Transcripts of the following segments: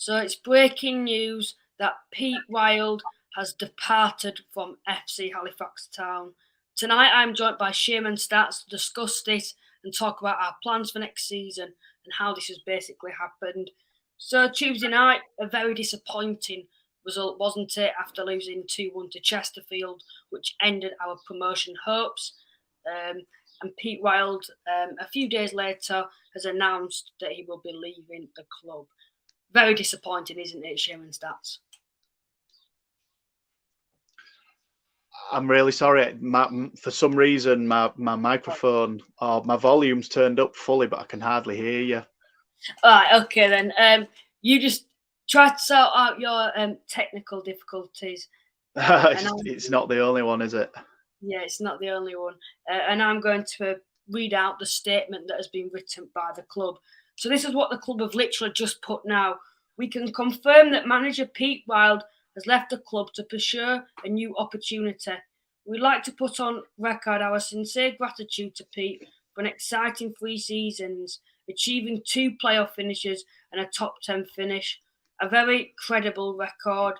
So it's breaking news that Pete Wild has departed from FC Halifax Town. Tonight I'm joined by ShaymenStats to discuss this and talk about our plans for next season and how this has basically happened. So Tuesday night, a very disappointing result, wasn't it, after losing 2-1 to Chesterfield, which ended our promotion hopes. And Pete Wild, a few days later, has announced that he will be leaving the club. Very disappointing, isn't it, ShaymenStats? I'm really sorry. For some reason, my microphone or my volume's turned up fully, but I can hardly hear you. All right, okay then. You just try to sort out your technical difficulties. It's not the only one, is it? Yeah, it's not the only one. And I'm going to read out the statement that has been written by the club. So this is what the club have literally just put now. We can confirm that manager Pete Wild has left the club to pursue a new opportunity. We'd like to put on record our sincere gratitude to Pete for an exciting 3 seasons, achieving 2 playoff finishes and a top 10 finish. A very credible record.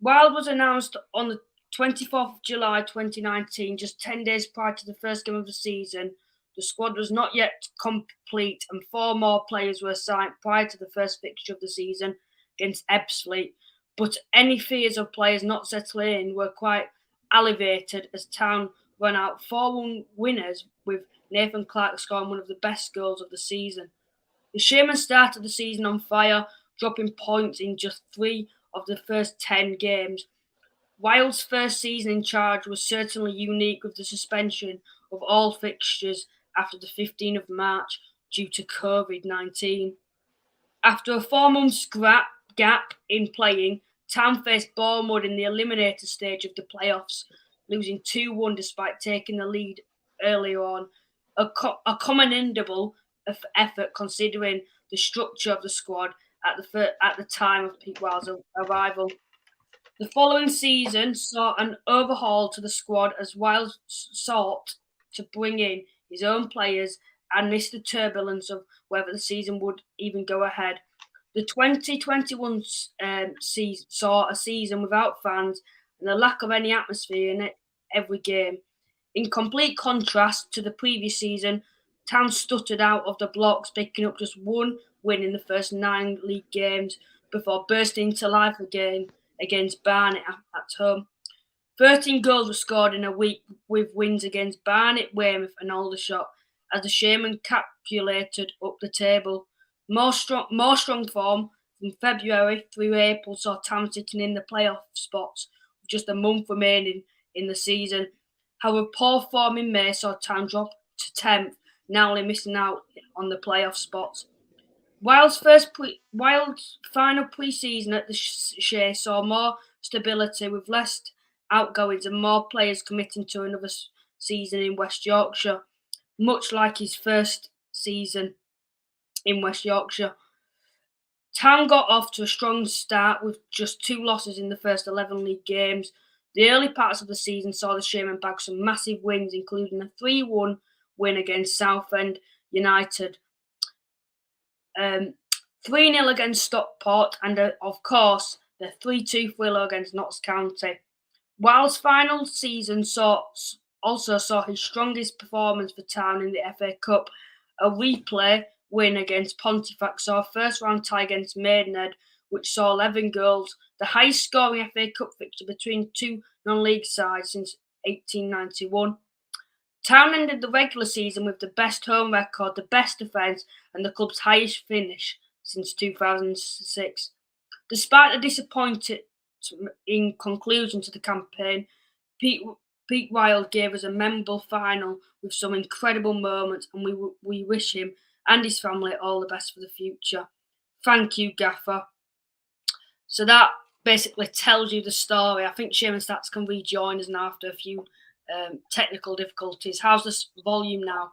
Wild was announced on the 24th of July 2019, just 10 days prior to the first game of the season. The squad was not yet complete and 4 more players were signed prior to the first fixture of the season against Ebbsfleet. But any fears of players not settling in were quite alleviated as Town ran out 4-1 winners, with Nathan Clark scoring one of the best goals of the season. The Shaymen started the season on fire, dropping points in just 3 of the first 10 games. Wild's first season in charge was certainly unique, with the suspension of all fixtures after the 15th of March due to COVID-19. After a 4-month gap in playing, Town faced Bournemouth in the eliminator stage of the playoffs, losing 2-1 despite taking the lead earlier on. A commendable effort considering the structure of the squad at the time of Pete Wild's arrival. The following season saw an overhaul to the squad as Wild sought to bring in his own players and missed the turbulence of whether the season would even go ahead. The 2021 season saw a season without fans and a lack of any atmosphere in every game. In complete contrast to the previous season, Town stuttered out of the blocks, picking up just 1 win in the first 9 league games before bursting into life again against Barnet at home. 13 goals were scored in a week, with wins against Barnet, Weymouth and Aldershot, as the Shaymen calculated up the table. More strong form from February through April saw Town sitting in the playoff spots with just a month remaining in the season. However, poor form in May saw Town drop to 10th, narrowly missing out on the playoff spots. Wild's final pre-season at the Shay saw more stability, with less outgoings and more players committing to another season in West Yorkshire, much like his first season in West Yorkshire. Town got off to a strong start with just 2 losses in the first 11 league games. The early parts of the season saw the Shaymen bag some massive wins, including a 3-1 win against Southend United, 3-0 against Stockport, and of course the 3-2 thriller against Notts County. Wild's final season also saw his strongest performance for Town in the FA Cup. A replay win against Pontefract saw a first-round tie against Maidenhead, which saw 11 goals, the highest-scoring FA Cup fixture between 2 non-league sides since 1891. Town ended the regular season with the best home record, the best defence, and the club's highest finish since 2006. Despite the disappointing conclusion to the campaign, Pete Wild gave us a memorable final with some incredible moments, and we wish him and his family all the best for the future. Thank you, Gaffer. So that basically tells you the story. I think ShaymenStats can rejoin us now after a few technical difficulties. How's this volume now?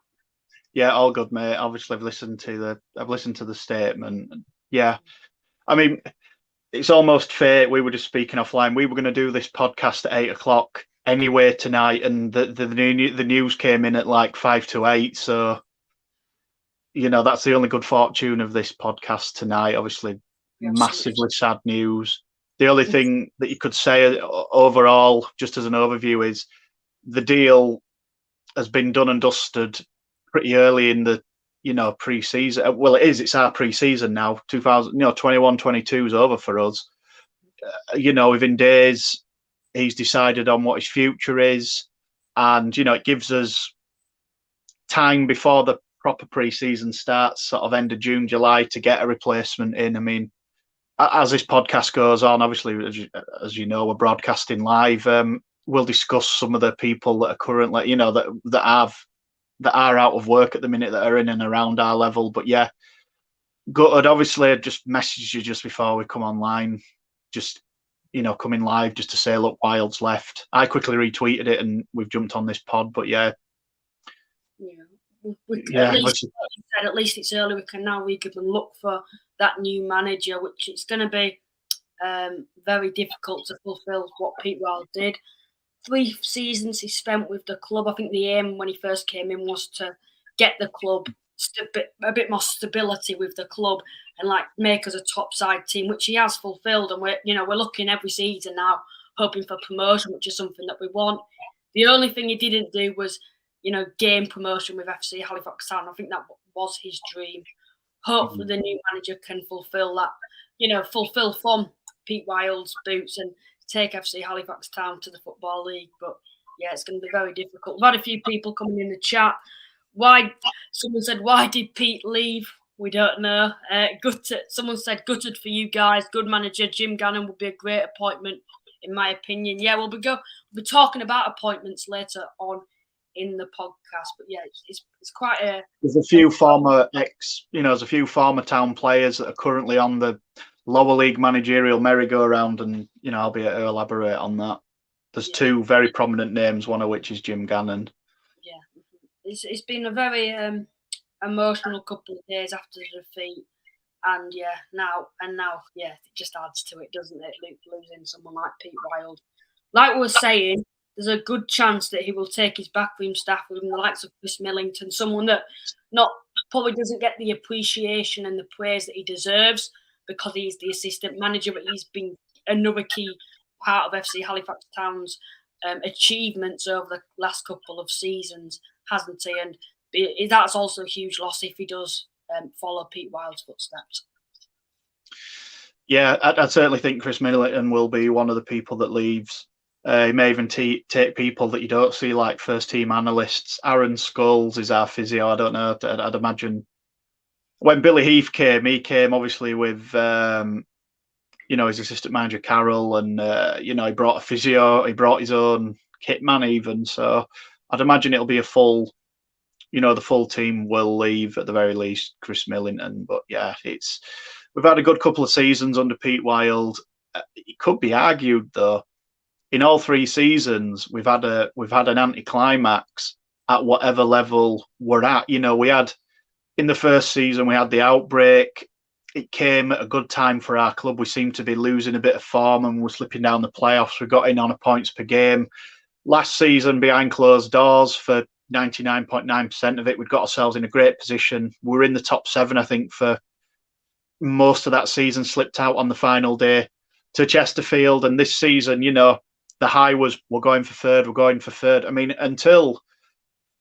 Yeah, all good, mate. Obviously, I've listened to the statement. Yeah, I mean, it's almost fate. We were just speaking offline. We were going to do this podcast at 8 o'clock anyway tonight, and the news came in at like 5 to 8. So, you know, that's the only good fortune of this podcast tonight. Obviously, massively sad news. The only thing that you could say overall, just as an overview, is the deal has been done and dusted pretty early in the pre-season. Well, it's our pre-season now. 21-22 is over for us. Within days, he's decided on what his future is, and it gives us time before the proper pre-season starts, sort of end of June, July, to get a replacement in. I mean, as this podcast goes on, obviously, as you know, we're broadcasting live. We'll discuss some of the people that are currently, that are out of work at the minute, that are in and around our level. But yeah, gutted. Obviously, I just messaged you just before we come online, just coming live just to say, look, Wild's left. I quickly retweeted it and we've jumped on this pod. But yeah. At least it's early. We can now look for that new manager, which it's going to be very difficult to fulfil what Pete Wild did. 3 seasons he spent with the club. I think the aim when he first came in was to get the club a bit more stability with the club and make us a top side team, which he has fulfilled. And we're looking every season now, hoping for promotion, which is something that we want. The only thing he didn't do was, gain promotion with FC Halifax Town. I think that was his dream. Hopefully the new manager can fulfill that, fulfill from Pete Wild's boots and take FC Halifax Town to the Football League. But yeah, it's going to be very difficult. We've had a few people coming in the chat. Someone said, why did Pete leave? We don't know. Someone said, gutted for you guys. Good manager. Jim Gannon would be a great appointment, in my opinion. Yeah, we'll be talking about appointments later on in the podcast. But yeah, it's quite a... There's a few former Town players that are currently on the lower league managerial merry-go-round, and I'll elaborate on that. There's 2 very prominent names, one of which is Jim Gannon. Yeah, it's been a very emotional couple of days after the defeat, and now it just adds to it, doesn't it? Losing someone like Pete Wild. Like we were saying, there's a good chance that he will take his backroom staff with him, the likes of Chris Millington, someone that probably doesn't get the appreciation and the praise that he deserves, because he's the assistant manager, but he's been another key part of FC Halifax Town's achievements over the last couple of seasons, hasn't he? And that's also a huge loss if he does follow Pete Wild's footsteps. Yeah, I certainly think Chris Millington will be one of the people that leaves. He may even take people that you don't see, like first-team analysts. Aaron Scholes is our physio. I don't know. I'd imagine when Billy Heath came, he came obviously with, his assistant manager, Carroll, and, he brought a physio. He brought his own kit man even. So I'd imagine it'll be a full, the full team will leave at the very least, Chris Millington. But yeah, we've had a good couple of seasons under Pete Wild. It could be argued, though, in all 3 seasons, we've had an anticlimax at whatever level we're at. We had, in the first season, we had the outbreak. It came at a good time for our club. We seemed to be losing a bit of form and we're slipping down the playoffs. We got in on a points per game. Last season, behind closed doors, for 99.9% of it, we'd got ourselves in a great position. We were in the top 7, I think, for most of that season, slipped out on the final day to Chesterfield. And this season, the high was, we're going for third. I mean, until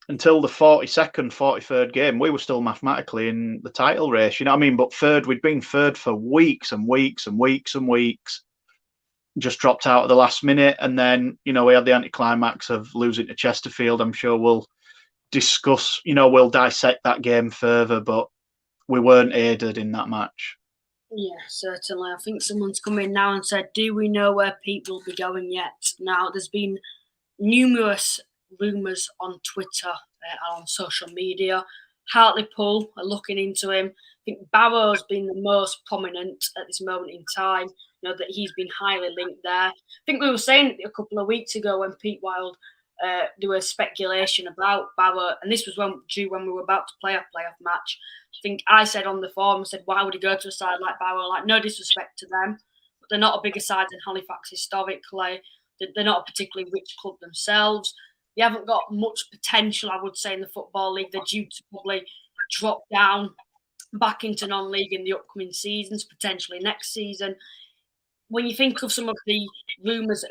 the 42nd, 43rd game, we were still mathematically in the title race, But third, we'd been third for weeks and weeks and weeks and weeks, just dropped out at the last minute. And then, we had the anticlimax of losing to Chesterfield. I'm sure we'll discuss, we'll dissect that game further, but we weren't aided in that match. Yeah, certainly. I think someone's come in now and said, do we know where Pete will be going yet? Now, there's been numerous rumours on Twitter and on social media. Hartlepool are looking into him. I think Barrow's been the most prominent at this moment in time, that he's been highly linked there. I think we were saying a couple of weeks ago when Pete Wild, there was speculation about Barrow, and this was when we were about to play a playoff match. I think I said on the forum, why would he go to a side like Barrow? No disrespect to them, but they're not a bigger side than Halifax historically. They're not a particularly rich club themselves. They haven't got much potential, I would say, in the Football League. They're due to probably drop down back into non-league in the upcoming seasons, potentially next season. When you think of some of the rumours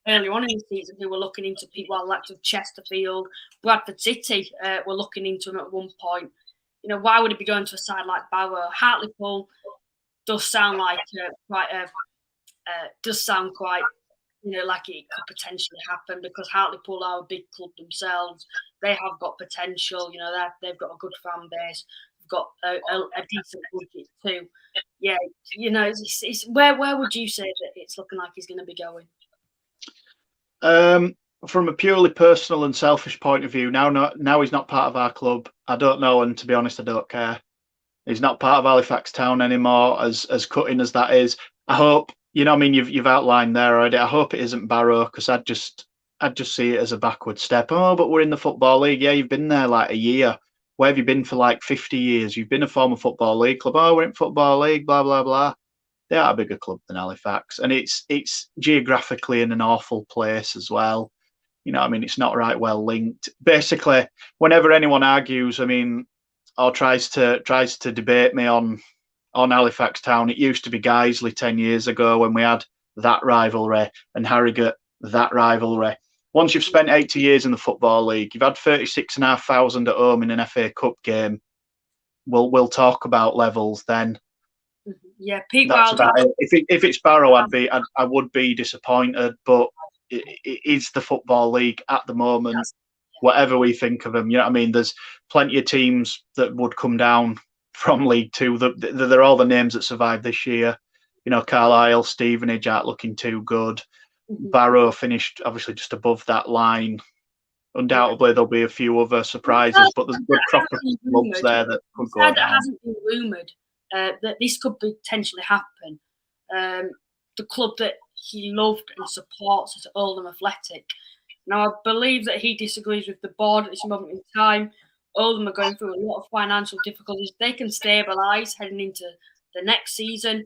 early on in the season who were looking into people like Chesterfield, Bradford City were looking into him at one point. Why would he be going to a side like Barrow? Hartlepool does sound like quite like it could potentially happen, because Hartlepool are a big club themselves. They have got potential. They've got a good fan base. They've got a decent budget too. Yeah, it's where would you say that it's looking like he's going to be going? From a purely personal and selfish point of view, now he's not part of our club. I don't know, and to be honest, I don't care. He's not part of Halifax Town anymore. As cutting as that is, I hope. You've outlined there already. I hope it isn't Barrow, because I'd just see it as a backward step. Oh, but we're in the Football League. Yeah, you've been there like a year. Where have you been for like 50 years? You've been a former Football League club. Oh, we're in Football League, blah, blah, blah. They are a bigger club than Halifax. And it's geographically in an awful place as well. It's not right well linked. Basically, whenever anyone argues, or tries to debate me on Halifax Town, it used to be Guiseley 10 years ago when we had that rivalry, and Harrogate, that rivalry. Once you've spent 80 years in the Football League, you've had 36,500 at home in an FA Cup game, we'll talk about levels then. Yeah, Pete That's Wilder. about it. If it's Barrow, I would be disappointed, but it is the Football League at the moment. Whatever we think of them, there's plenty of teams that would come down from League Two. They're all the names that survived this year. Carlisle, Stevenage aren't looking too good. Barrow finished obviously just above that line. Undoubtedly, there'll be a few other surprises, but there's a good crop of clubs there that could go down. That hasn't been rumoured that this could potentially happen. The club that he loved and supports is Oldham Athletic. Now, I believe that he disagrees with the board at this moment in time. Oldham are going through a lot of financial difficulties. They can stabilise heading into the next season,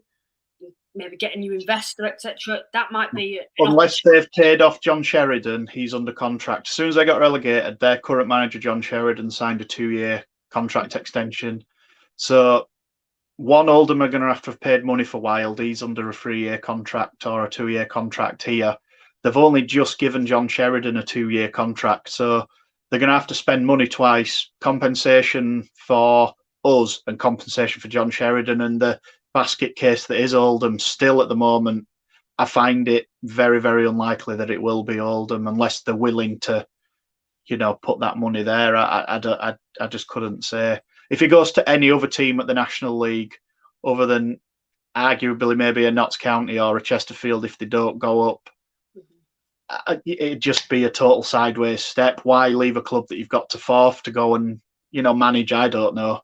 maybe get a new investor, etc. That might be unless they've paid off John Sheridan. He's under contract. As soon as they got relegated, their current manager John Sheridan signed a 2-year contract extension. So Oldham are going to have paid money for Wild. He's under a 3-year contract or a 2-year contract here. They've only just given John Sheridan a 2-year contract, so they're going to have to spend money twice: compensation for us and compensation for John Sheridan. And the basket case that is Oldham, still at the moment, I find it very, very unlikely that it will be Oldham unless they're willing to, put that money there. I just couldn't say. If he goes to any other team at the National League, other than arguably maybe a Notts County or a Chesterfield, if they don't go up, it'd just be a total sideways step. Why leave a club that you've got to fourth to go and manage? I don't know.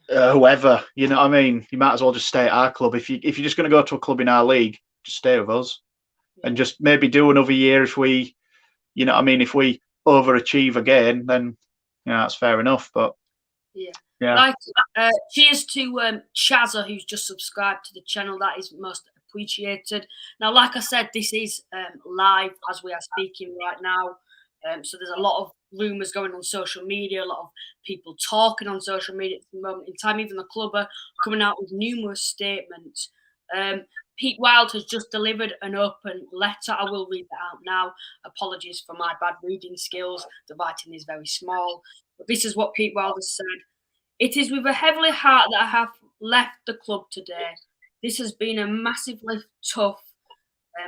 Whoever, you might as well just stay at our club. If you're just going to go to a club in our league, just stay with us, and just maybe do another year. If we, if we overachieve again, then that's fair enough. But yeah. Cheers to Chazza, who's just subscribed to the channel. That is most appreciated. Now, like I said, this is live as we are speaking right now. So there's a lot of rumours going on social media, a lot of people talking on social media at the moment in time. Even the club are coming out with numerous statements. Pete Wild has just delivered an open letter. I will read that out now. Apologies for my bad reading skills. The writing is very small. But this is what Pete Wild has said. It is with a heavy heart that I have left the club today. This has been a massively tough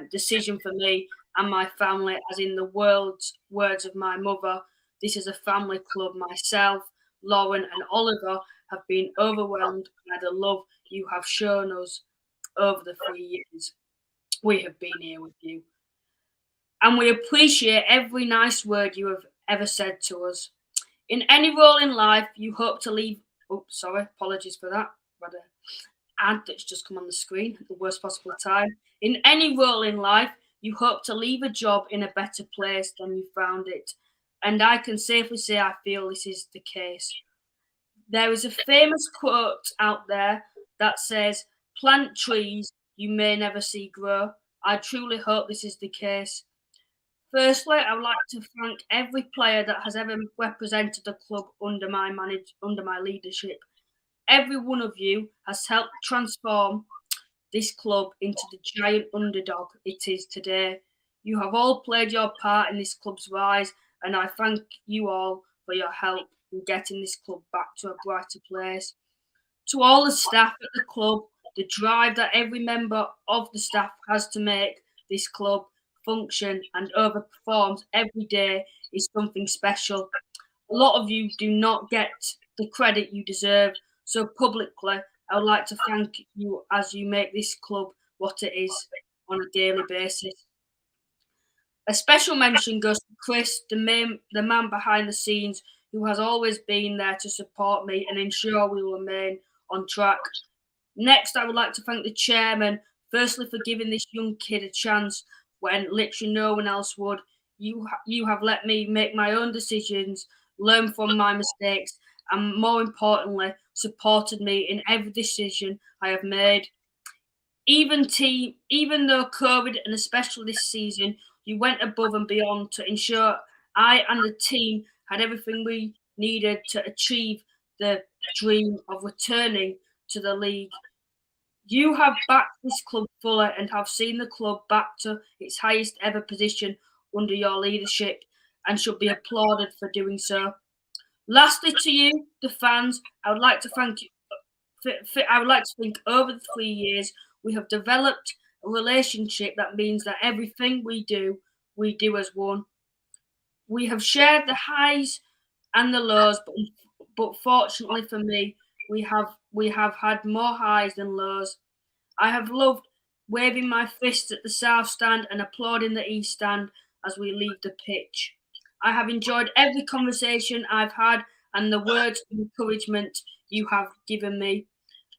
decision for me and my family, as in the words of my mother. This is a family club. Myself, Lauren and Oliver have been overwhelmed by the love you have shown us over the 3 years we have been here with you. And we appreciate every nice word you have ever said to us. In any role in life, you hope to leave... Oh, sorry, apologies for that. But ad that's just come on the screen at the worst possible time. In any role in life, you hope to leave a job in a better place than you found it. And I can safely say I feel this is the case. There is a famous quote out there that says, "Plant trees you may never see grow." I truly hope this is the case. Firstly, I would like to thank every player that has ever represented the club under my leadership. Every one of you has helped transform this club into the giant underdog it is today. You have all played your part in this club's rise, and I thank you all for your help in getting this club back to a brighter place. To all the staff at the club, the drive that every member of the staff has to make this club function and overperforms every day is something special. A lot of you do not get the credit you deserve, so publicly, I would like to thank you as you make this club what it is on a daily basis. A special mention goes to Chris, the man behind the scenes, who has always been there to support me and ensure we will remain on track. Next, I would like to thank the chairman, firstly for giving this young kid a chance when literally no one else would. You have let me make my own decisions, learn from my mistakes, and more importantly, supported me in every decision I have made. Even though COVID and especially this season, you went above and beyond to ensure I and the team had everything we needed to achieve the dream of returning to the league. You have backed this club fully and have seen the club back to its highest ever position under your leadership and should be applauded for doing so. Lastly, to you, the fans, I would like to thank you. I would like to think over the 3 years we have developed a relationship that means that everything we do as one. We have shared the highs and the lows, but fortunately for me, we have had more highs than lows. I have loved waving my fists at the south stand and applauding the east stand as we leave the pitch. I have enjoyed every conversation I've had and the words of encouragement you have given me.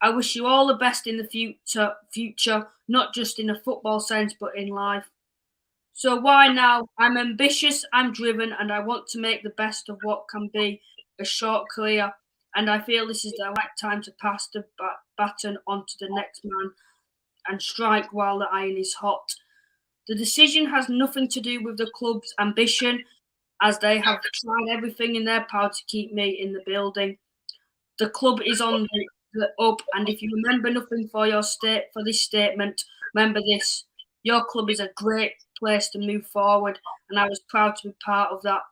I wish you all the best in the future, not just in a football sense, but in life. So why now? I'm ambitious, I'm driven, and I want to make the best of what can be a short career. And I feel this is the right time to pass the baton on to the next man and strike while the iron is hot. The decision has nothing to do with the club's ambition, as they have tried everything in their power to keep me in the building. The club is on the up, and if you remember nothing for this statement, remember this: your club is a great place to move forward, and I was proud to be part of that.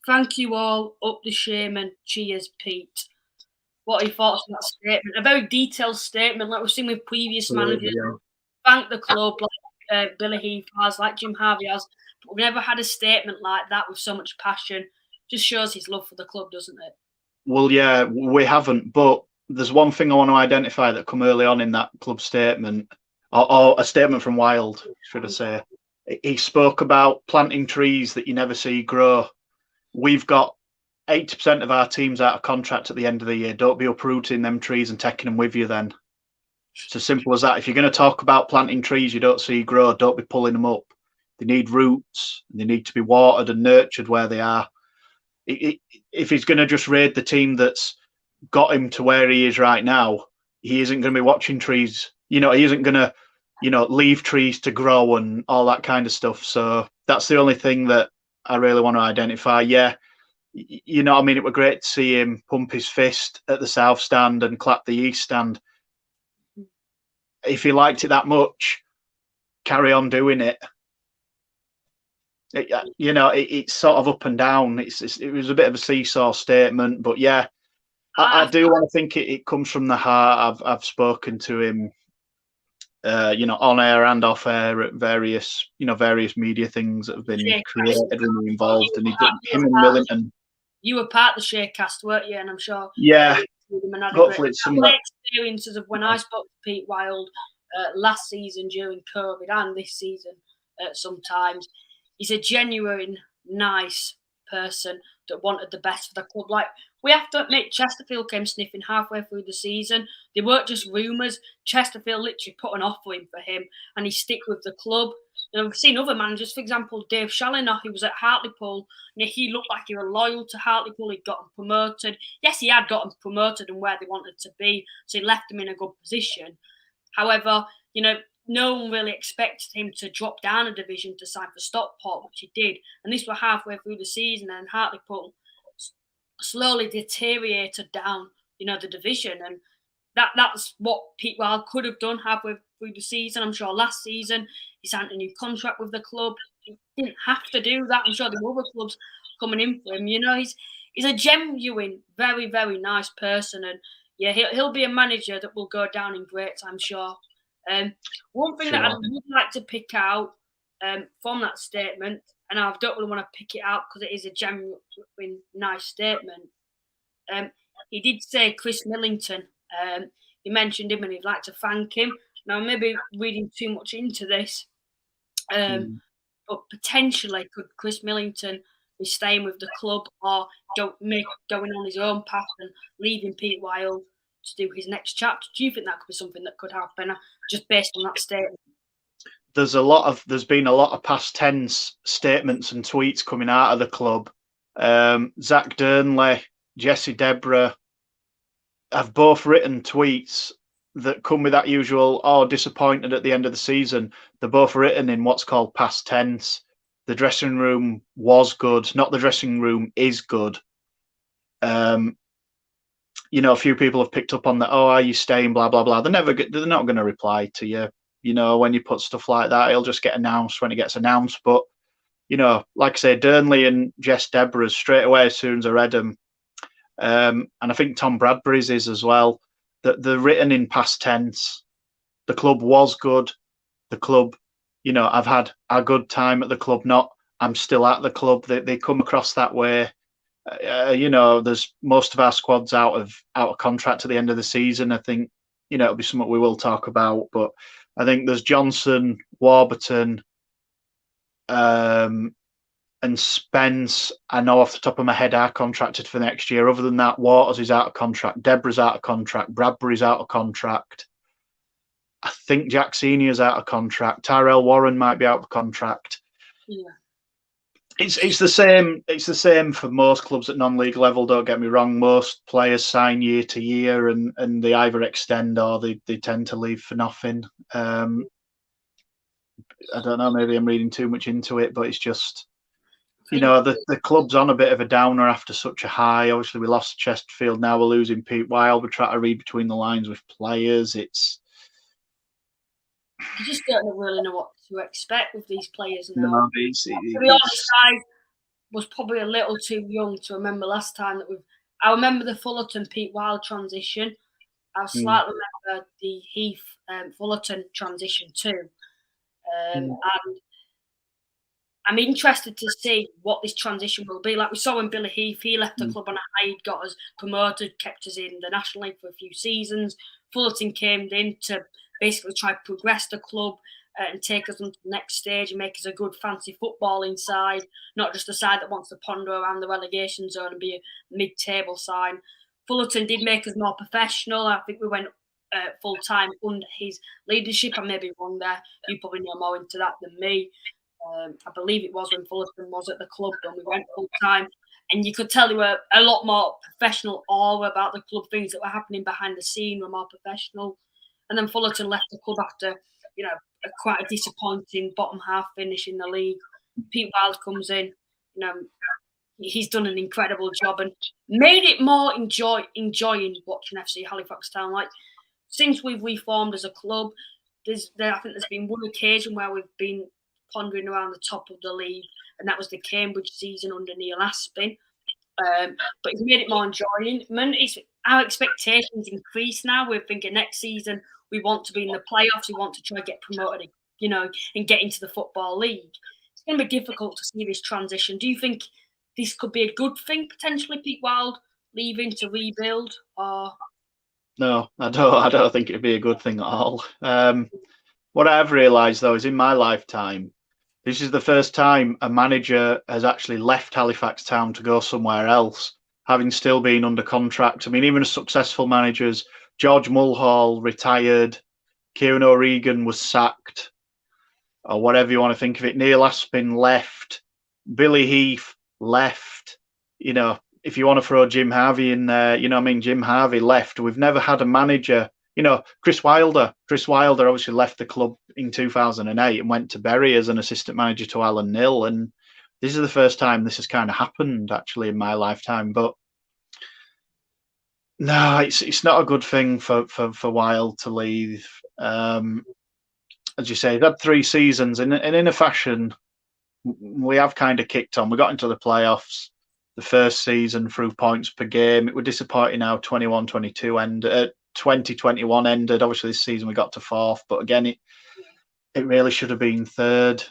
Thank you all. Up the Shaymen. Cheers, Pete. What are your thoughts on that statement? A very detailed statement, like we've seen with previous managers. Yeah. Thank the club, like Billy Heath has, like Jim Harvey has. But we've never had a statement like that with so much passion. Just shows his love for the club, doesn't it? Well, yeah, we haven't, but there's one thing I want to identify that come early on in that club statement, or a statement from Wild, should I say. He spoke about planting trees that you never see grow. We've got 80% of our teams out of contract at the end of the year. Don't be uprooting them trees and taking them with you then. It's as simple as that. If you're going to talk about planting trees you don't see grow, don't be pulling them up. They need roots. They need to be watered and nurtured where they are. If he's going to just raid the team that's got him to where he is right now, he isn't going to be watching trees. He isn't going to, leave trees to grow and all that kind of stuff. So that's the only thing that I really want to identify. Yeah, it were great to see him pump his fist at the south stand and clap the east stand. If he liked it that much, carry on doing it. It's sort of up and down. It was a bit of a seesaw statement, but yeah, I do want to think it comes from the heart. I've spoken to him, on air and off air at various media things that have been created and involved. And him and Millington. You were part of the Shaycast, weren't you? And I'm sure. Yeah. Hopefully, it's some experiences of when I spoke to Pete Wild last season during COVID and this season. Sometimes he's a genuine, nice person that wanted the best for the club. Like, we have to admit, Chesterfield came sniffing halfway through the season. They weren't just rumours. Chesterfield literally put an offer in for him, and he stick with the club. We've seen other managers, for example, Dave Challinor, who was at Hartlepool. He looked like he was loyal to Hartlepool. He'd gotten promoted. Yes, he had gotten promoted and where they wanted to be, so he left them in a good position. However, no one really expected him to drop down a division to sign for Stockport, which he did. And this was halfway through the season, and Hartlepool slowly deteriorated down the division, and that's what Pete Wild could have done halfway through the season. I'm sure last season he signed a new contract with the club. He didn't have to do that. I'm sure the other clubs coming in for him. He's a genuine, very, very nice person, and yeah, he'll be a manager that will go down in greats, I'm sure. One thing that I would like to pick out from that statement, and I don't really want to pick it out because it is a genuine, nice statement. He did say Chris Millington. He mentioned him and he'd like to thank him. Now, maybe reading too much into this, but potentially could Chris Millington be staying with the club or going on his own path and leaving Pete Wild to do his next chapter? Do you think that could be something that could happen just based on that statement? There's been a lot of past tense statements and tweets coming out of the club. Zach Durnley, Jesse Deborah have both written tweets that come with that usual disappointed at the end of the season. They're both written in what's called past tense. The dressing room was good, not the dressing room is good. A few people have picked up on that. Oh, are you staying? Blah blah blah. They're not going to reply to you. When you put stuff like that, it'll just get announced when it gets announced. But like I say, Durnley and Jess Deborah's straight away as soon as I read them, and I think Tom Bradbury's is as well. That they're written in past tense. The club was good. The club, I've had a good time at the club. Not I'm still at the club. They come across that way. There's most of our squad's out of contract at the end of the season. I think it'll be something we will talk about. But I think there's Johnson, Warburton, and Spence, I know off the top of my head, are contracted for next year. Other than that, Waters is out of contract. Deborah's out of contract. Bradbury's out of contract. I think Jack Senior's out of contract. Tyrell Warren might be out of contract. Yeah. It's the same. It's the same for most clubs at non-league level. Don't get me wrong. Most players sign year to year, and they either extend or they tend to leave for nothing. I don't know. Maybe I'm reading too much into it, but it's just. The club's on a bit of a downer after such a high. Obviously, we lost Chesterfield. Now we're losing Pete Wild. We're trying to read between the lines with players. You just don't really know what to expect with these players now. No, to be honest, I was probably a little too young to remember last time that I remember the Fullerton Pete Wild transition. I slightly remember the Heath Fullerton transition too. And I'm interested to see what this transition will be. Like we saw when Billy Heath, he left the club on a high, got us promoted, kept us in the National League for a few seasons. Fullerton came in to basically try to progress the club and take us on to the next stage and make us a good fancy footballing side, not just a side that wants to ponder around the relegation zone and be a mid-table side. Fullerton did make us more professional. I think we went full-time under his leadership. I may be wrong there. You probably know more into that than me. I believe it was when Fullerton was at the club when we went full time, and you could tell they were a lot more professional all about the club. Things that were happening behind the scene were more professional. And then Fullerton left the club after quite a disappointing bottom half finish in the league. Pete Wild comes in, he's done an incredible job and made it more enjoying watching FC Halifax Town. Like since we've reformed as a club, I think there's been one occasion where we've been pondering around the top of the league, and that was the Cambridge season under Neil Aspin. But it's made it more enjoyment. Our expectations increase now. We're thinking next season we want to be in the playoffs. We want to try to get promoted, and get into the Football League. It's going to be difficult to see this transition. Do you think this could be a good thing, potentially, Pete Wild leaving to rebuild? Or no, I don't think it'd be a good thing at all. What I've realised, though, is in my lifetime, this is the first time a manager has actually left Halifax Town to go somewhere else, having still been under contract. I mean, even as successful managers, George Mulhall retired, Kieran O'Regan was sacked, or whatever you want to think of it. Neil Aspin left, Billy Heath left. If you want to throw Jim Harvey in there, Jim Harvey left. We've never had a manager. Chris Wilder obviously left the club in 2008 and went to Bury as an assistant manager to Alan Nill. And this is the first time this has kind of happened actually in my lifetime. But No, it's not a good thing for Wild to leave. As you say, he's had 3 seasons, and in a fashion, we have kind of kicked on. We got into the playoffs the first season through points per game. It was disappointing how 21-22 ended. 2021 ended. Obviously, this season we got to 4th, but again, it really should have been 3rd.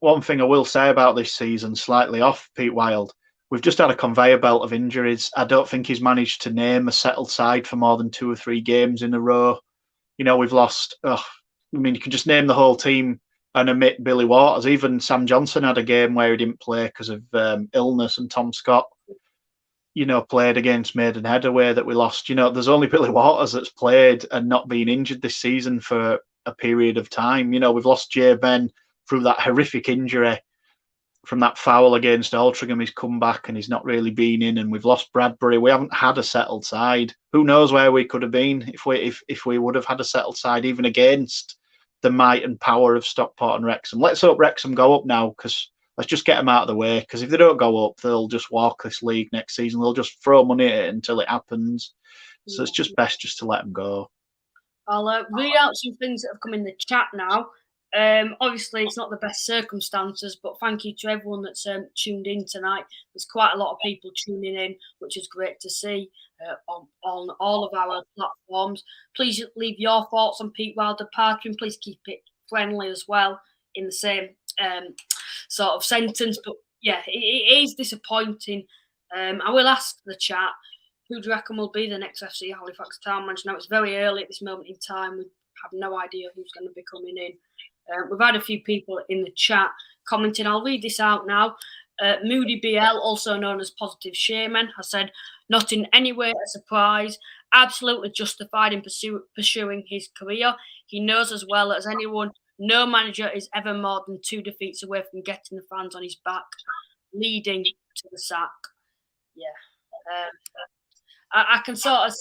One thing I will say about this season, slightly off Pete Wild, we've just had a conveyor belt of injuries. I don't think he's managed to name a settled side for more than 2 or 3 games in a row. You know, we've lost. You can just name the whole team and omit Billy Waters. Even Sam Johnson had a game where he didn't play because of illness, and Tom Scott, played against Maidenhead away that we lost. There's only Billy Waters that's played and not been injured this season for a period of time. We've lost Jay Ben through that horrific injury from that foul against Altrincham. He's come back and he's not really been in, and we've lost Bradbury. We haven't had a settled side. Who knows where we could have been if we would have had a settled side, even against the might and power of Stockport and Wrexham. Let's hope Wrexham go up now, because let's just get them out of the way, because if they don't go up, they'll just walk this league next season. They'll just throw money at it until it happens. So it's just best just to let them go. I'll read out some things that have come in the chat now. Obviously, it's not the best circumstances, but thank you to everyone that's tuned in tonight. There's quite a lot of people tuning in, which is great to see on all of our platforms. Please leave your thoughts on Pete Wild departure, and please keep it friendly as well in the same sort of sentence. But yeah, it is disappointing. I will ask the chat, who do you reckon will be the next FC Halifax Town manager? Now, it's very early at this moment in time. We have no idea who's going to be coming in. We've had a few people in the chat commenting. I'll read this out now. Moody BL, also known as Positive SHAYMEN, has said, not in any way a surprise, absolutely justified in pursuing his career. He knows as well as anyone, no manager is ever more than 2 defeats away from getting the fans on his back, leading to the sack. Yeah. I can sort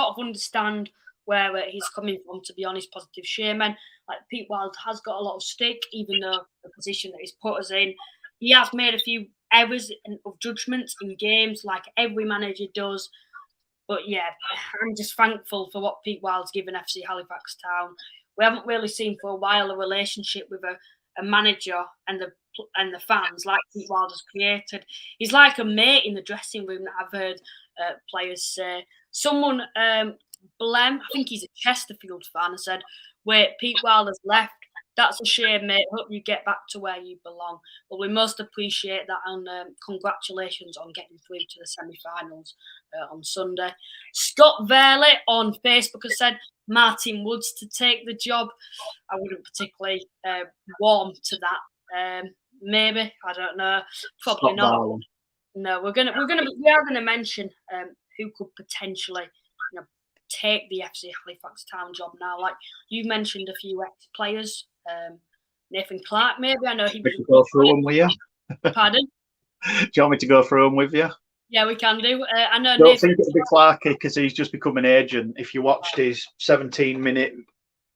of understand where he's coming from, to be honest. Positive SHAYMEN, like Pete Wild has got a lot of stick, even though the position that he's put us in. He has made a few errors of judgment in games, like every manager does. But yeah, I'm just thankful for what Pete Wild's given FC Halifax Town. We haven't really seen for a while a relationship with a manager and the fans like Pete Wild has created. He's like a mate in the dressing room that I've heard players say. Someone, Blem, I think he's a Chesterfield fan, I said, wait, Pete Wild has left. That's a shame, mate. Hope you get back to where you belong. But we most appreciate that, and congratulations on getting through to the semi-finals on Sunday. Scott Verley on Facebook has said Martin Woods to take the job. I wouldn't particularly warm to that. Maybe, I don't know. Probably Scott not. Varley. No, we are gonna mention who could potentially, take the FC Halifax Town job now. Like you mentioned, a few ex-players, Nathan Clark. Maybe I know he. Go through them with you. Pardon? Do you want me to go through them with you? Yeah, we can do. I know. Don't think it'll be Clarky because he's just become an agent. If you watched his 17-minute,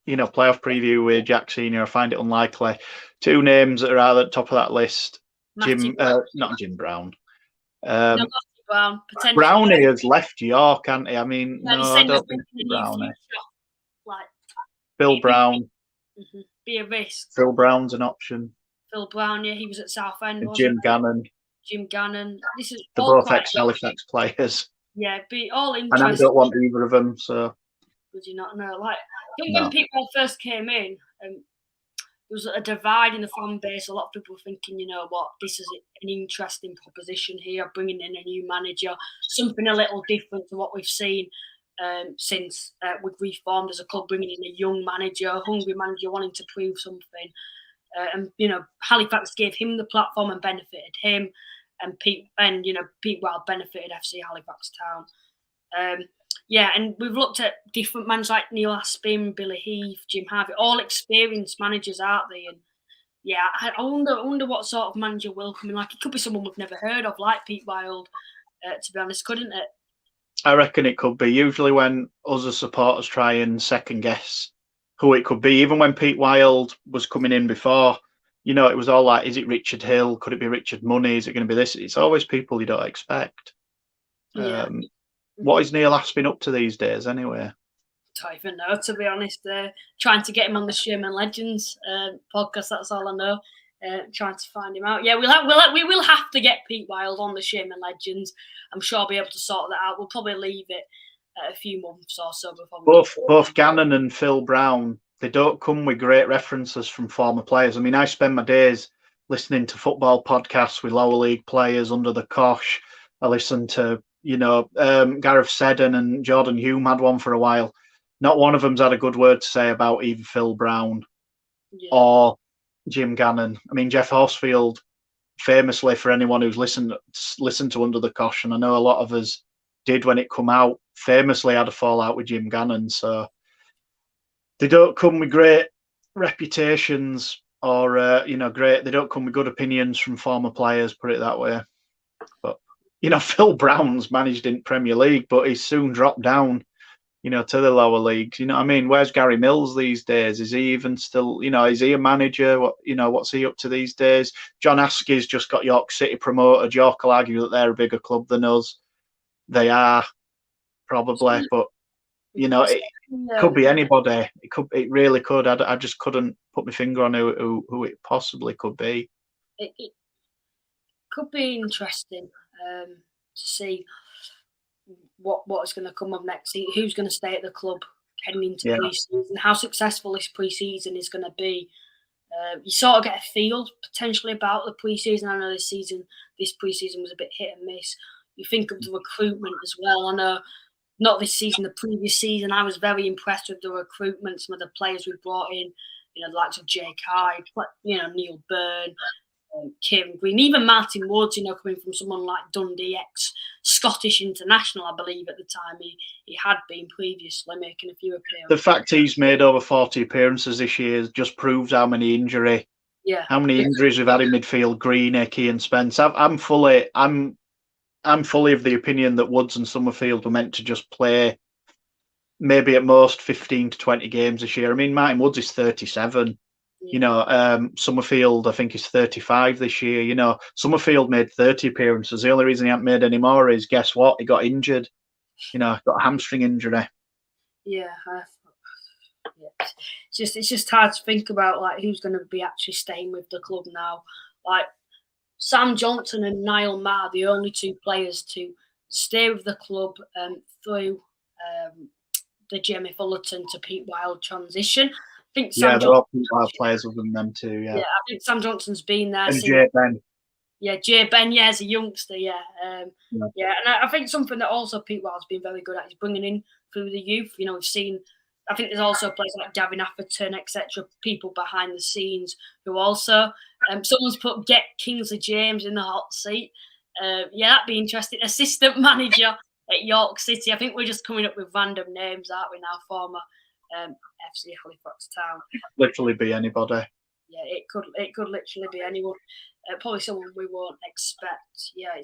playoff preview with Jack Senior, I find it unlikely. 2 names that are at the top of that list: not Jim Brown. No, Brown. Brownie has left York, hasn't he? I mean, no, I don't think Brownie. Like Bill Brown. Be a risk. Phil Brown's an option. Phil Brown, yeah, he was at Southend. Jim Gannon. Jim Gannon. This is they're both ex-Halifax players. Yeah, be all interesting. And I don't want either of them, so. Would you not know? Like, I think when people first came in, there was a divide in the fan base. A lot of people were thinking, you know what, this is an interesting proposition here, bringing in a new manager, something a little different to what we've seen since we've reformed as a club, bringing in a young manager, a hungry manager wanting to prove something. And Halifax gave him the platform and benefited him, and Pete Wild benefited FC Halifax Town. And we've looked at different managers like Neil Aspin, Billy Heath, Jim Harvey, all experienced managers, aren't they? And yeah, I wonder what sort of manager will come in. Like, it could be someone we've never heard of, like Pete Wild, to be honest, couldn't it? I reckon it could be. Usually when us as supporters try and second guess who it could be, even when Pete Wild was coming in before, it was all like, is it Richard Hill? Could it be Richard Money? Is it going to be this? It's always people you don't expect. Yeah. What is Neil Aspin up to these days, anyway? Don't even know, to be honest. Trying to get him on the Shaymen Legends podcast. That's all I know. Trying to find him out. Yeah, we will have to get Pete Wild on the Shaymen Legends. I'm sure I'll be able to sort that out. We'll probably leave it a few months or so before we both Gannon and Phil Brown. They don't come with great references from former players. I mean, I spend my days listening to football podcasts with lower league players under the cosh. I listen to, Gareth Seddon and Jordan Hume had one for a while. Not one of them's had a good word to say about either Phil Brown or Jim Gannon. I mean, Jeff Horsfield, famously, for anyone who's listened to Under the Cosh, and I know a lot of us did when it come out, famously had a fallout with Jim Gannon. So they don't come with great reputations or, great. They don't come with good opinions from former players, put it that way. But, Phil Brown's managed in Premier League, but he's soon dropped down, to the lower leagues. You know what I mean? Where's Gary Mills these days? Is he even still, is he a manager? What's he up to these days? John Askey's just got York City promoted. York will argue that they're a bigger club than us. They are, probably, but it could be anybody. It really could. I just couldn't put my finger on who it possibly could be. It could be interesting to see what is going to come of next season, who's going to stay at the club heading into pre-season, how successful this pre-season is going to be. You sort of get a feel potentially about the pre-season. I know this pre-season was a bit hit and miss. You think of the recruitment as well. I know not this season, the previous season, I was very impressed with the recruitment, some of the players we brought in, the likes of Jake Hyde, Neil Byrne, Kieran Green, even Martin Woods, coming from someone like Dundee, ex-Scottish international, I believe at the time he had been previously, making a few appearances. The fact he's made over 40 appearances this year just proves how many injuries we've had in midfield. Green, Key and Spence. I'm fully of the opinion that Woods and Summerfield were meant to just play maybe at most 15 to 20 games this year. I mean, Martin Woods is 37. Summerfield, I think, is 35 this year. Summerfield made 30 appearances. The only reason he hasn't made any more is, guess what? He got injured. Got a hamstring injury. It's just hard to think about who's going to be actually staying with the club now. Sam Johnson and Niall Maher, the only two players to stay with the club through the Jamie Fullerton to Pete Wild transition. I think Sam they're all Pete Wild players other than them too. Yeah, I think Sam Johnson's been there. And Jay Ben. Yeah, Jay Ben. Yeah, as a youngster. And I think something that also Pete Wild's been very good at is bringing in through the youth. We've seen. I think there's also players like Gavin Atherton, etc. People behind the scenes who also. Someone's put get Kingsley James in the hot seat. That'd be interesting. Assistant manager at York City. I think we're just coming up with random names, aren't we now? Former FC Halifax Town. Literally be anybody. Yeah, it could literally be anyone. Probably someone we won't expect. Yeah,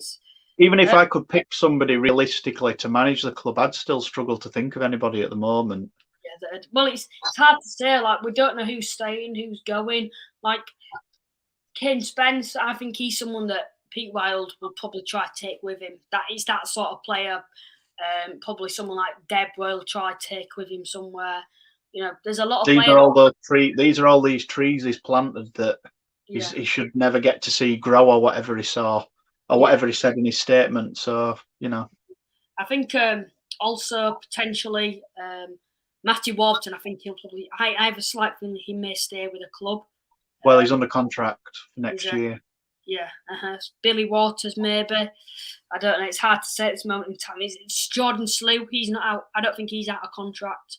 even if I could pick somebody realistically to manage the club, I'd still struggle to think of anybody at the moment. Yeah, well, it's hard to say. We don't know who's staying, who's going. Kane Spence, I think he's someone that Pete Wild will probably try to take with him. He's that sort of player. Probably someone like Deb will try to take with him somewhere. There's a lot of players. These are all these trees he's planted that he should never get to see grow, or whatever he saw, or whatever he said in his statement. So, I think also potentially Matthew Warburton, I think he'll probably. I have a slight feeling he may stay with the club. Well, he's under contract for next year. Yeah, Billy Waters, maybe. I don't know. It's hard to say at this moment in time. It's Jordan Slew. He's not out. I don't think he's out of contract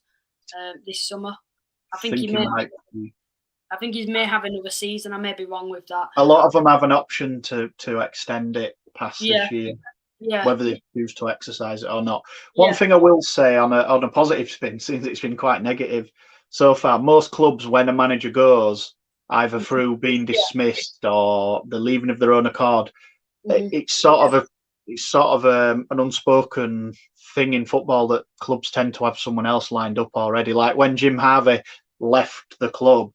this summer. I think he might. I think he may have another season. I may be wrong with that. A lot of them have an option to extend it past this year. Yeah. Whether they choose to exercise it or not. One thing I will say on a positive spin, since it's been quite negative so far, most clubs, when a manager goes, either through being dismissed or the leaving of their own accord, it's sort of an unspoken thing in football that clubs tend to have someone else lined up already. Like when Jim Harvey left the club,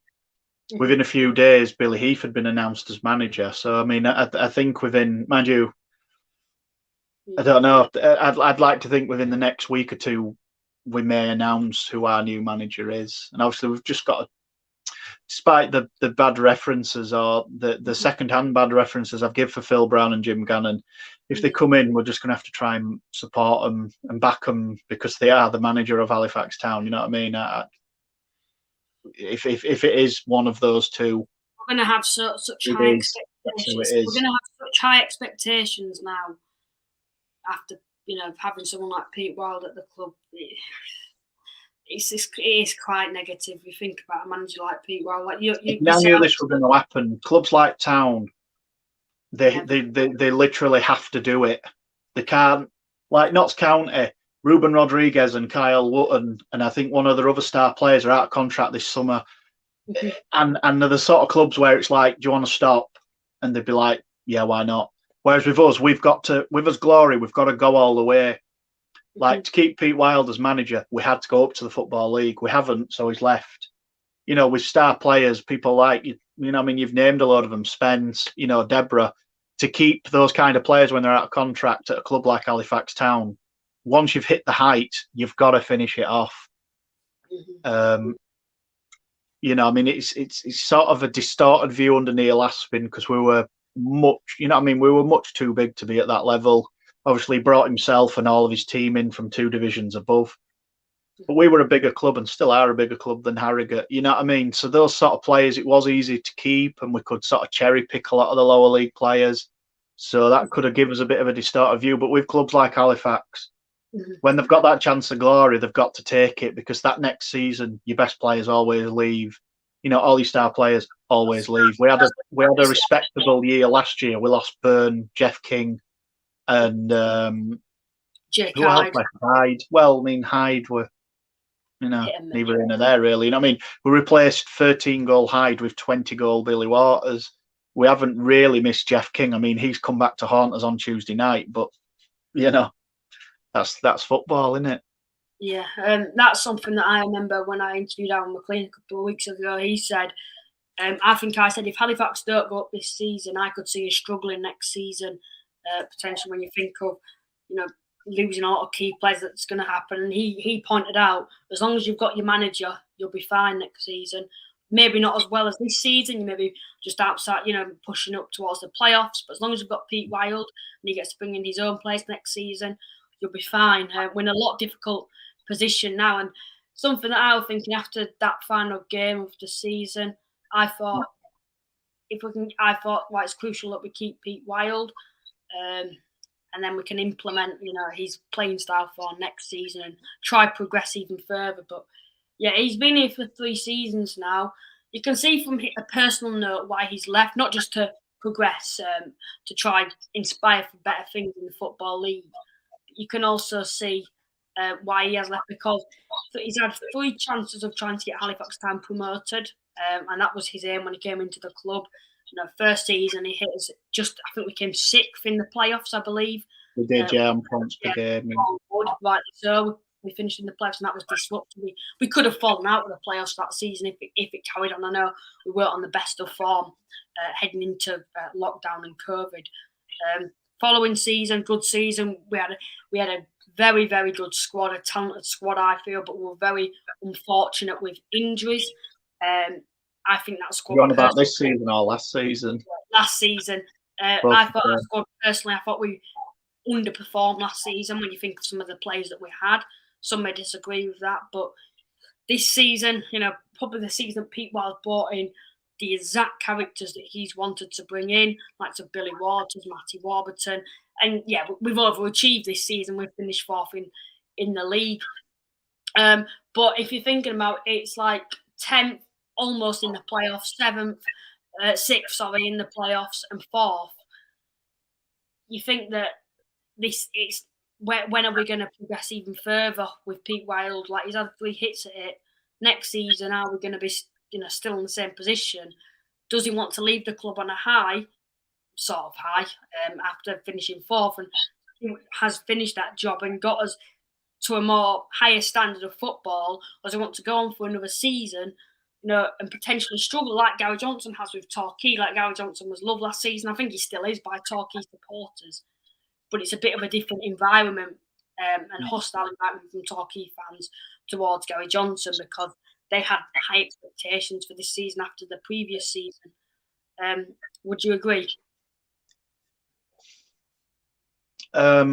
within a few days, Billy Heath had been announced as manager. So I mean, I think within, mind you, I don't know. I'd like to think within the next week or two we may announce who our new manager is, and obviously we've just got to, despite the bad references or the second-hand bad references I've given for Phil Brown and Jim Gannon, if they come in, we're just going to have to try and support them and back them because they are the manager of Halifax Town. You know what I mean? If it is one of those two, we're going to have such high expectations. We're going to have such high expectations now after having someone like Pete Wild at the club. It is quite negative. You think about a manager like Pete Wild. Like you knew this was going to happen. Clubs like Town, they literally have to do it. They can't, like Notts County. Ruben Rodriguez and Kyle Wotton, and I think one of their other star players are out of contract this summer. And they're the sort of clubs where it's like, do you want to stop? And they'd be like, yeah, why not? Whereas with us, with us Glory, we've got to go all the way. Like, to keep Pete Wild as manager, we had to go up to the Football League. We haven't, so he's left. With star players, people like, you've named a lot of them, Spence, Deborah, to keep those kind of players when they're out of contract at a club like Halifax Town. Once you've hit the height, you've got to finish it off. It's sort of a distorted view under Neil Aspin because we were much, we were much too big to be at that level. Obviously, he brought himself and all of his team in from 2 divisions above. But we were a bigger club and still are a bigger club than Harrogate. You know what I mean? So those sort of players, it was easy to keep and we could sort of cherry pick a lot of the lower league players. So that could have given us a bit of a distorted view. But with clubs like Halifax, when they've got that chance of glory, they've got to take it because that next season, your best players always leave. All your star players always leave. We had a respectable year last year. We lost Byrne, Jeff King, and Jake who else? Hyde. Well, Hyde were, neither in or there really. We replaced 13-goal Hyde with 20-goal Billy Waters. We haven't really missed Jeff King. He's come back to haunt us on Tuesday night, but that's football, isn't it? Yeah, that's something that I remember when I interviewed Alan McLean a couple of weeks ago. He said, I think I said, if Halifax don't go up this season, I could see us struggling next season, potentially when you think of, losing a lot of key players, that's going to happen. And he pointed out, as long as you've got your manager, you'll be fine next season. Maybe not as well as this season. You maybe just outside, pushing up towards the playoffs. But as long as you've got Pete Wild and he gets to bring in his own players next season, you'll be fine. We're in a lot difficult position now, and something that I was thinking after that final game of the season, I thought it's crucial that we keep Pete Wild, and then we can implement his playing style for next season and try progress even further. But yeah, he's been here for 3 seasons now. You can see from a personal note why he's left, not just to progress, to try inspire for better things in the Football League. You can also see why he has left, because he's had 3 chances of trying to get Halifax Town promoted, and that was his aim when he came into the club. First season he hit us I think we came 6th in the playoffs, I believe. We did, on points per game. Right, so we finished in the playoffs, and that was disruptive. We could have fallen out of the playoffs that season if it carried on. I know we weren't on the best of form heading into lockdown and COVID. Following season, good season. We had a very, very good squad, a talented squad, I feel, but we were very unfortunate with injuries. I think that squad. You're on about this season or last season? Last season. I thought that squad, personally, I thought we underperformed last season when you think of some of the players that we had. Some may disagree with that, but this season, probably the season Pete Wild brought in the exact characters that he's wanted to bring in, like to Billy Waters, Matty Warburton. And yeah, we've overachieved this season. We've finished 4th in the league. But if you're thinking about it, it's like 10th, almost in the playoffs, 6th, in the playoffs, and 4th. You think that when are we going to progress even further with Pete Wild? Like, he's had 3 hits at it. Next season, are we going to be still in the same position? Does he want to leave the club on a high, sort of high, after finishing 4th, and he has finished that job and got us to a more higher standard of football? Or does he want to go on for another season, and potentially struggle like Gary Johnson has with Torquay? Like Gary Johnson was loved last season. I think he still is by Torquay supporters. but it's a bit of a different environment and hostile environment from Torquay fans towards Gary Johnson, because they had high expectations for this season after the previous season. Would you agree? Are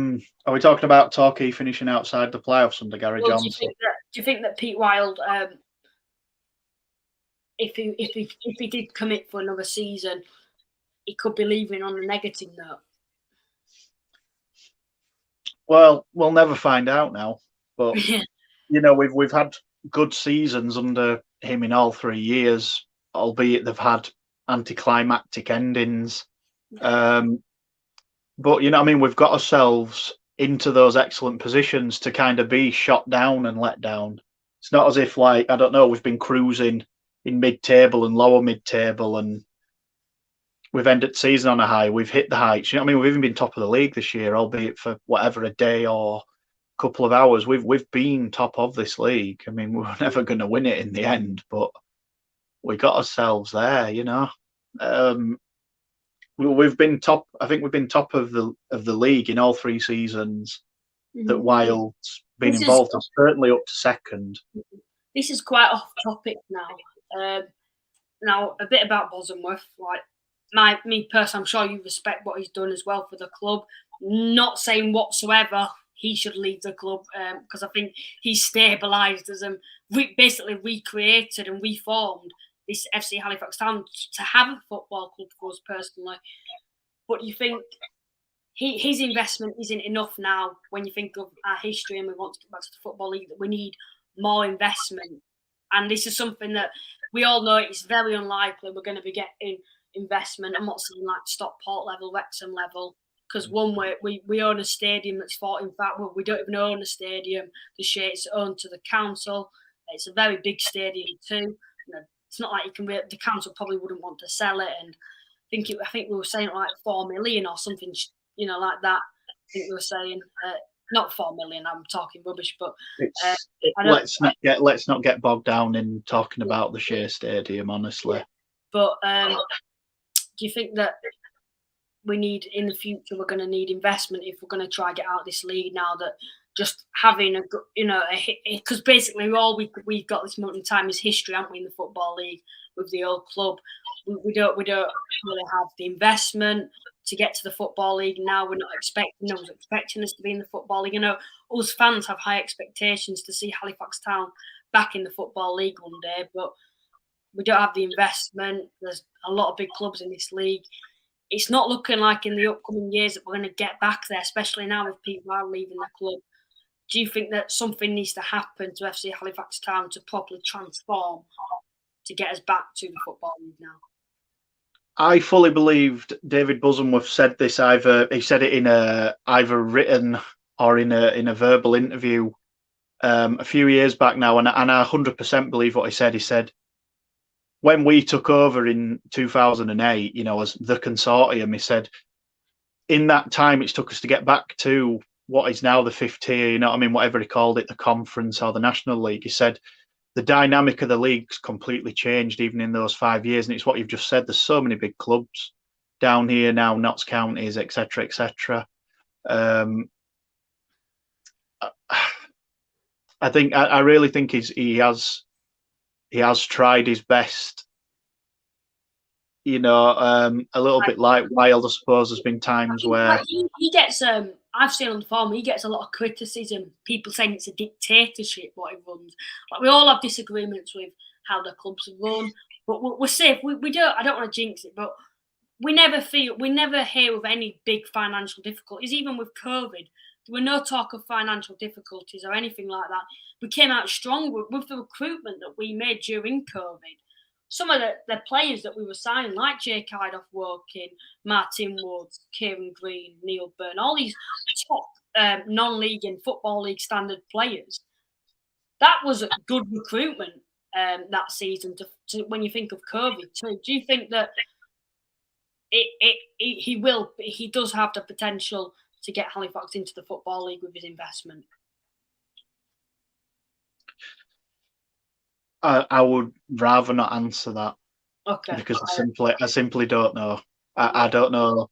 we talking about Torquay finishing outside the playoffs under Gary Johnson? Do you think that Pete Wild, if he did commit for another season, he could be leaving on a negative note? Well, we'll never find out now. But we've had good seasons under him in all 3 years, albeit they've had anticlimactic endings. But we've got ourselves into those excellent positions to kind of be shot down and let down. It's not as if, like, I don't know, we've been cruising in mid-table and lower mid-table and we've ended the season on a high. We've hit the heights. We've even been top of the league this year, albeit for whatever, a day or a couple of hours. We've been top of this league. We were never going to win it in the end, but we got ourselves there, We've been top. I think we've been top of the league in all 3 seasons that Wild's been involved. And certainly up to second. This is quite off topic now. Now a bit about Bosworth. Like me personally, I'm sure you respect what he's done as well for the club. Not saying whatsoever he should leave the club, because I think he's stabilised as basically recreated and reformed this FC Halifax Town to have a football club for us personally. But you think his investment isn't enough now when you think of our history and we want to get back to the Football League, that we need more investment. And this is something that we all know it's very unlikely we're going to be getting investment. I'm not saying like Stockport level, Wrexham level, because one way we own a stadium that's 14. In fact, well, we don't even own a stadium. The share's owned to the council. It's a very big stadium too. It's not like the council probably wouldn't want to sell it. And I think we were saying like 4 million or something, like that. I think we were saying not 4 million. I'm talking rubbish, but let's not get bogged down in talking about the Shea Stadium, honestly. Yeah. But do you think that we need in the future? We're going to need investment if we're going to try and get out of this league now. That just having because basically all we've got this moment in time is history, haven't we, in the Football League with the old club. We don't really have the investment to get to the Football League now. We're not expecting. No one's expecting us to be in the Football League. Us fans have high expectations to see Halifax Town back in the Football League one day, but we don't have the investment. There's a lot of big clubs in this league. It's not looking like in the upcoming years that we're going to get back there, especially now with Pete Wild leaving the club. Do you think that something needs to happen to FC Halifax Town to properly transform to get us back to the Football League now? I fully believed David Bosworth said this. He said it in either written or in a verbal interview a few years back now, and I 100% believe what he said. He said, when we took over in 2008, as the consortium, he said, in that time, it's took us to get back to what is now the 5th tier, whatever he called it, the conference or the National League. He said, the dynamic of the league's completely changed even in those 5 years. And it's what you've just said. There's so many big clubs down here now, Notts counties, etc., etc. I really think he has tried his best. A little bit like Wild, I suppose. There's been times where he gets. I've seen on the forum, he gets a lot of criticism. People saying it's a dictatorship what he runs. Like, we all have disagreements with how the clubs run, but we're safe. We don't. I don't want to jinx it, but we never hear of any big financial difficulties. Even with COVID, there were no talk of financial difficulties or anything like that. We came out strong with the recruitment that we made during COVID. Some of the players that we were signing, like Jake Idoff-Woking, Martin Woods, Kieran Green, Neil Byrne, all these top non-league and Football League standard players, that was a good recruitment that season. To when you think of COVID too, do you think that he does have the potential to get Halifax into the Football League with his investment? I would rather not answer that. Okay. Because I simply don't know. I don't know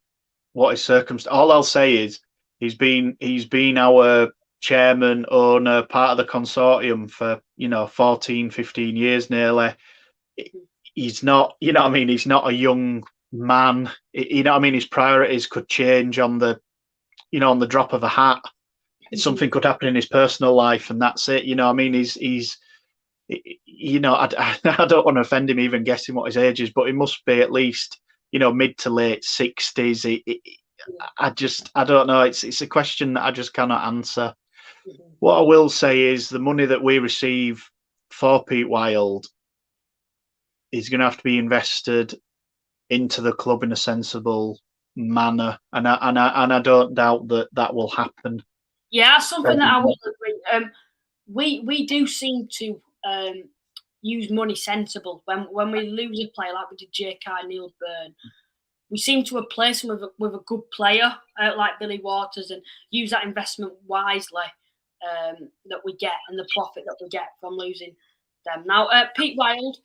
what his circumstance. All I'll say is He's been our chairman, owner, part of the consortium for 14, 15 years nearly. He's not, he's not a young man. His priorities could change on the drop of a hat. Something could happen in his personal life, and that's it. He's I don't want to offend him even guessing what his age is, but he must be at least mid to late 60s. I don't know. It's a question that I just cannot answer. What I will say is the money that we receive for Pete Wild is going to have to be invested into the club in a sensible manner, and I don't doubt that will happen. Yeah, that's something that I will agree. We do seem to use money sensible when we lose a player like we did J.K. Neil Byrne. We seem to replace him with a good player like Billy Waters and use that investment wisely that we get and the profit that we get from losing them. Now, Pete Wild,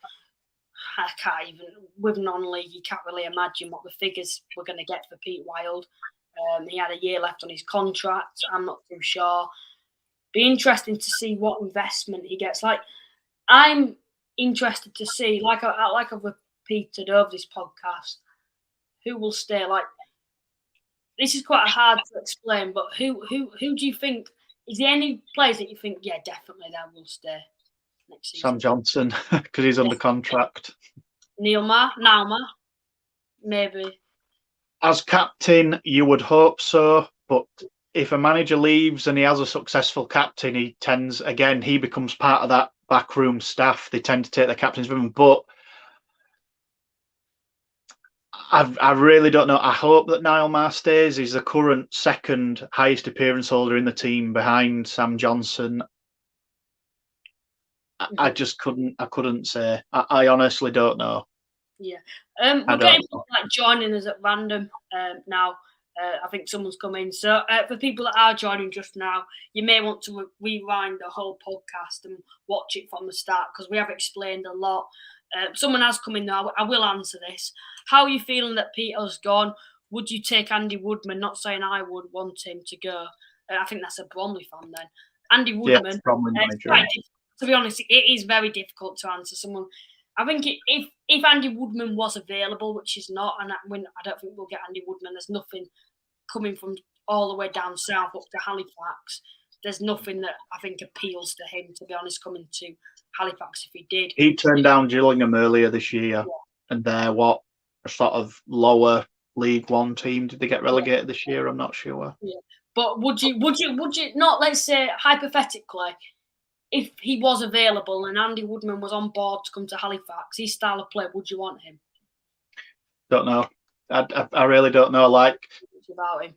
I can't even, with non-league, you can't really imagine what the figures we're going to get for Pete Wild. He had a year left on his contract. I'm not too sure. Be interesting to see what investment he gets. Like, I'm interested to see, like I've repeated over this podcast, who will stay. Like, this is quite hard to explain, but who do you think? Is there any players that you think, yeah, definitely that will stay next season? Sam Johnson, because he's under contract. Nauma, maybe. As captain, you would hope so, but if a manager leaves and he has a successful captain, he becomes part of that backroom staff. They tend to take the captains with them, but I really don't know. I hope that Niall Maher stays. He's the current second highest appearance holder in the team behind Sam Johnson. I just couldn't say. I honestly don't know. Yeah. We're getting people like joining us at random now. I think someone's come in. So for people that are joining just now, you may want to rewind the whole podcast and watch it from the start because we have explained a lot. Someone has come in now. I will answer this. How are you feeling that Peter's gone? Would you take Andy Woodman? Not saying I would want him to go. I think that's a Bromley fan then. Andy Woodman. Yeah, to be honest, it is very difficult to answer someone. I think if Andy Woodman was available, which is not, and I don't think we'll get Andy Woodman. There's nothing coming from all the way down south up to Halifax. There's nothing that I think appeals to him, to be honest, coming to Halifax if he did. He turned down Gillingham earlier this year, and they're a sort of lower League One team. Did they get relegated this year? I'm not sure. Yeah. But would you not, let's say hypothetically, if he was available and Andy Woodman was on board to come to Halifax, his style of play, would you want him? Don't know. I really don't know. Like,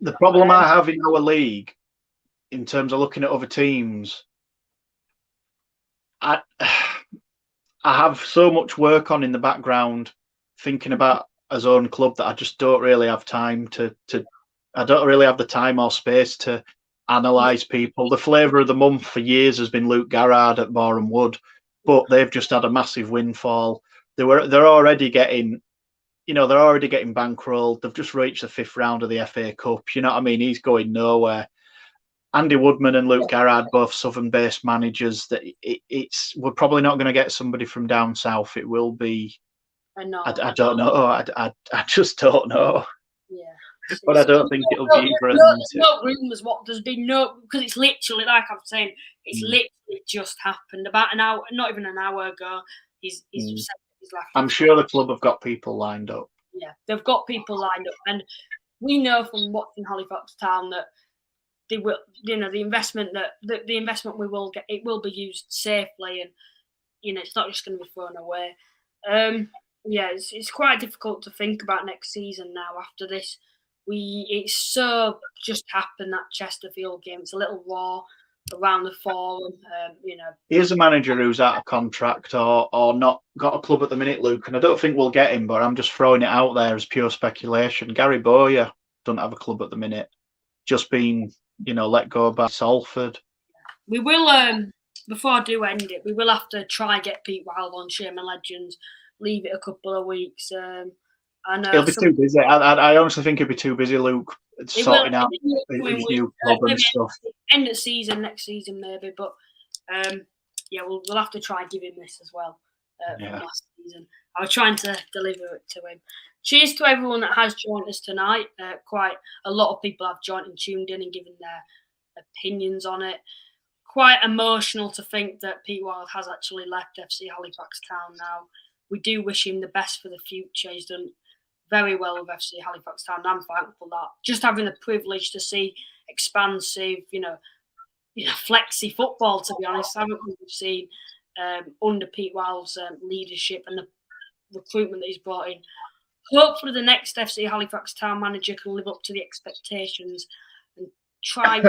the problem I have in our league, in terms of looking at other teams, I have so much work on in the background, thinking about his own club that I just don't really have time I don't really have the time or space to analyse people. The flavour of the month for years has been Luke Garrard at Boreham Wood, but they've just had a massive windfall. They're already getting, bankrolled. They've just reached the 5th round of the FA Cup. You know what I mean? He's going nowhere. Andy Woodman and Luke Garrard, both Southern-based managers. We're probably not going to get somebody from down south. It will be. I don't know. I just don't know. Yeah. But I don't think it'll be either. There's no rumours. There's been no, because it's literally, like I'm saying, it's literally just happened about an hour, not even an hour ago. He's left. I'm sure the club have got people lined up. Yeah, they've got people lined up, and we know from watching Halifax Town that they will, the investment the investment we will get, it will be used safely, and it's not just going to be thrown away. Yeah, it's quite difficult to think about next season now after this. It's so just happened, that Chesterfield game. It's a little raw around the forum. Here's a manager who's out of contract or not got a club at the minute, Luke, and I don't think we'll get him, but I'm just throwing it out there as pure speculation. Gary Bowyer doesn't have a club at the minute, just being let go by Salford. We will, before I do end it, we will have to try get Pete Wild on Shaymen Legends, leave it a couple of weeks. He'll be too busy. I honestly think he'll be too busy, Luke. sorting out his new club and stuff. End of season, next season maybe, but yeah, we'll have to try and give him this as well from last season. I was trying to deliver it to him. Cheers to everyone that has joined us tonight. Quite a lot of people have joined and tuned in and given their opinions on it. Quite emotional to think that Pete Wild has actually left FC Halifax Town now. We do wish him the best for the future. He's done very well with FC Halifax Town. I'm thankful that just having the privilege to see expansive, flexy football, to be honest, haven't we seen under Pete Wild's leadership and the recruitment that he's brought in. Hopefully the next FC Halifax Town manager can live up to the expectations and try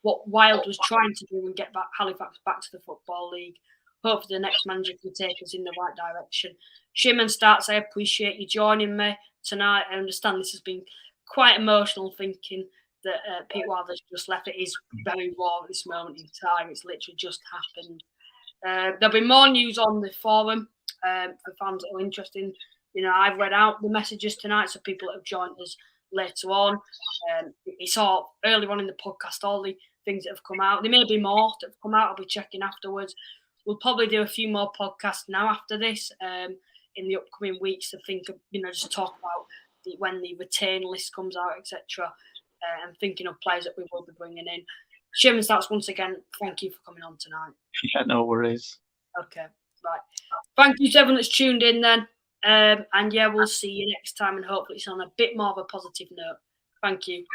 what Wild was trying to do and get Halifax back to the Football League. Hopefully the next manager can take us in the right direction. ShaymenStats, I appreciate you joining me tonight. I understand this has been quite emotional, thinking that Pete Wild has just left. It is very raw at this moment in time. It's literally just happened. There'll be more news on the forum for fans that are interested. I've read out the messages tonight, so people that have joined us later on. We saw earlier on in the podcast all the things that have come out. There may be more that have come out. I'll be checking afterwards. We'll probably do a few more podcasts now after this in the upcoming weeks to think of, just talk about when the return list comes out, etc. And thinking of players that we will be bringing in. ShaymenStats, once again, thank you for coming on tonight. Yeah, no worries. Okay, right. Thank you to everyone that's tuned in then. And yeah, we'll see you next time, and hopefully it's on a bit more of a positive note. Thank you.